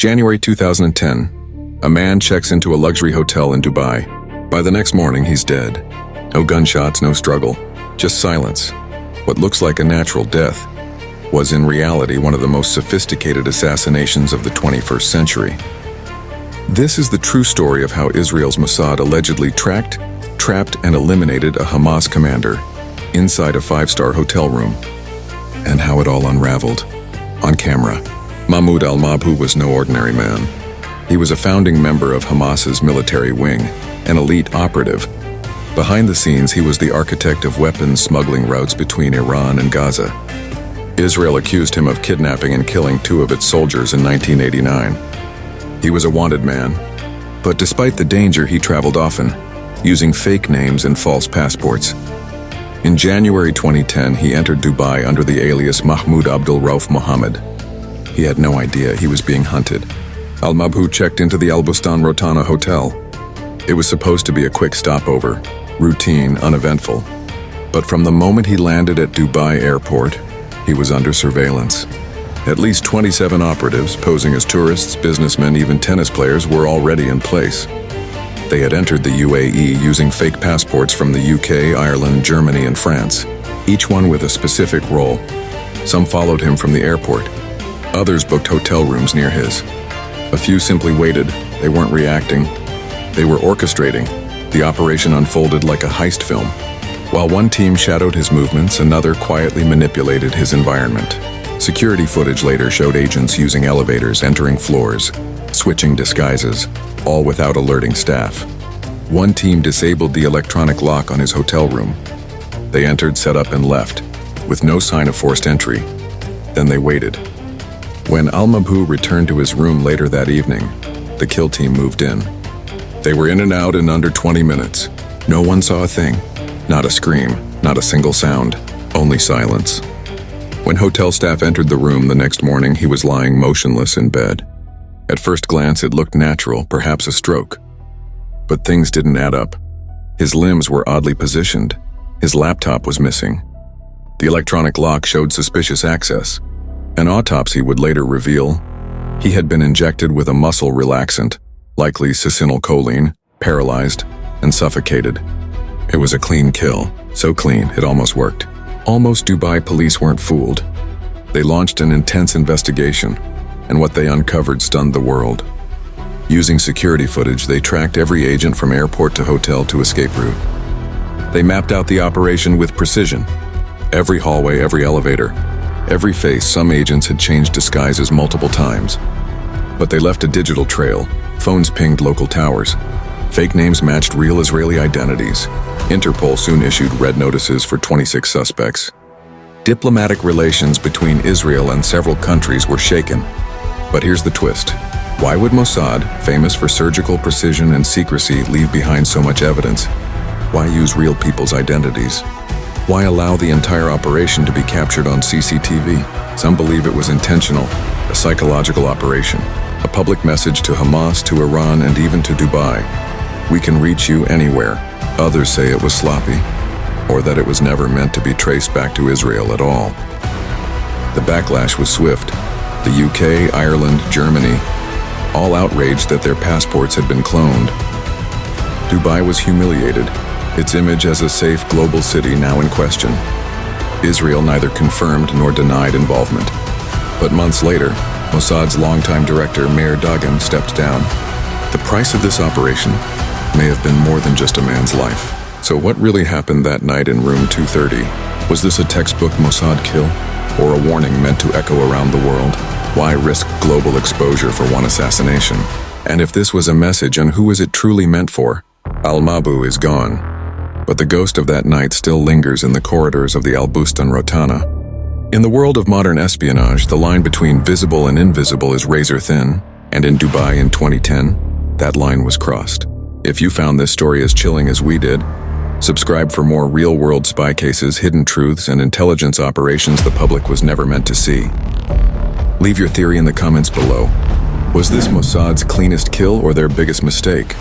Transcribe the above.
January 2010. A man checks into a luxury hotel in Dubai. By the next morning, he's dead. No gunshots, no struggle, just silence. What looks like a natural death was in reality one of the most sophisticated assassinations of the 21st century. This is the true story of how Israel's Mossad allegedly tracked, trapped, and eliminated a Hamas commander inside a five-star hotel room, and how it all unraveled on camera. Mahmoud al-Mabhouh was no ordinary man. He was a founding member of Hamas's military wing, an elite operative. Behind the scenes, he was the architect of weapons smuggling routes between Iran and Gaza. Israel accused him of kidnapping and killing 2 of its soldiers in 1989. He was a wanted man, but despite the danger, he traveled often, using fake names and false passports. In January 2010, he entered Dubai under the alias Mahmoud Abdul Rauf Mohammed. He had no idea he was being hunted. Al-Mabhouh checked into the Al-Bustan Rotana hotel. It was supposed to be a quick stopover, routine, uneventful. But from the moment he landed at Dubai airport, he was under surveillance. At least 27 operatives, posing as tourists, businessmen, even tennis players, were already in place. They had entered the UAE using fake passports from the UK, Ireland, Germany, and France, each one with a specific role. Some followed him from the airport. Others booked hotel rooms near his. A few simply waited. They weren't reacting. They were orchestrating. The operation unfolded like a heist film. While one team shadowed his movements, another quietly manipulated his environment. Security footage later showed agents using elevators, entering floors, switching disguises, all without alerting staff. One team disabled the electronic lock on his hotel room. They entered, set up, and left, with no sign of forced entry. Then they waited. When al-Mabhouh returned to his room later that evening, the kill team moved in. They were in and out in under 20 minutes. No one saw a thing. Not a scream, not a single sound, only silence. When hotel staff entered the room the next morning, he was lying motionless in bed. At first glance, it looked natural, perhaps a stroke. But things didn't add up. His limbs were oddly positioned. His laptop was missing. The electronic lock showed suspicious access. An autopsy would later reveal he had been injected with a muscle relaxant, likely succinylcholine, paralyzed, and suffocated. It was a clean kill, so clean it almost worked. Almost Dubai police weren't fooled. They launched an intense investigation, and what they uncovered stunned the world. Using security footage, they tracked every agent from airport to hotel to escape route. They mapped out the operation with precision. Every hallway, every elevator, every face. Some agents had changed disguises multiple times. But they left a digital trail. Phones pinged local towers. Fake names matched real Israeli identities. Interpol soon issued red notices for 26 suspects. Diplomatic relations between Israel and several countries were shaken. But here's the twist. Why would Mossad, famous for surgical precision and secrecy, leave behind so much evidence? Why use real people's identities? Why allow the entire operation to be captured on CCTV? Some believe it was intentional, a psychological operation, a public message to Hamas, to Iran, and even to Dubai. We can reach you anywhere. Others say it was sloppy, or that it was never meant to be traced back to Israel at all. The backlash was swift. The UK, Ireland, Germany, all outraged that their passports had been cloned. Dubai was humiliated, its image as a safe global city now in question. Israel neither confirmed nor denied involvement. But months later, Mossad's longtime director, Meir Dagan, stepped down. The price of this operation may have been more than just a man's life. So what really happened that night in room 230? Was this a textbook Mossad kill, or a warning meant to echo around the world? Why risk global exposure for one assassination? And if this was a message, and who is it truly meant for? Al-Mabhouh is gone, but the ghost of that night still lingers in the corridors of the Al-Bustan Rotana. In the world of modern espionage, the line between visible and invisible is razor thin, and in Dubai in 2010, that line was crossed. If you found this story as chilling as we did, subscribe for more real-world spy cases, hidden truths, and intelligence operations the public was never meant to see. Leave your theory in the comments below. Was this Mossad's cleanest kill or their biggest mistake?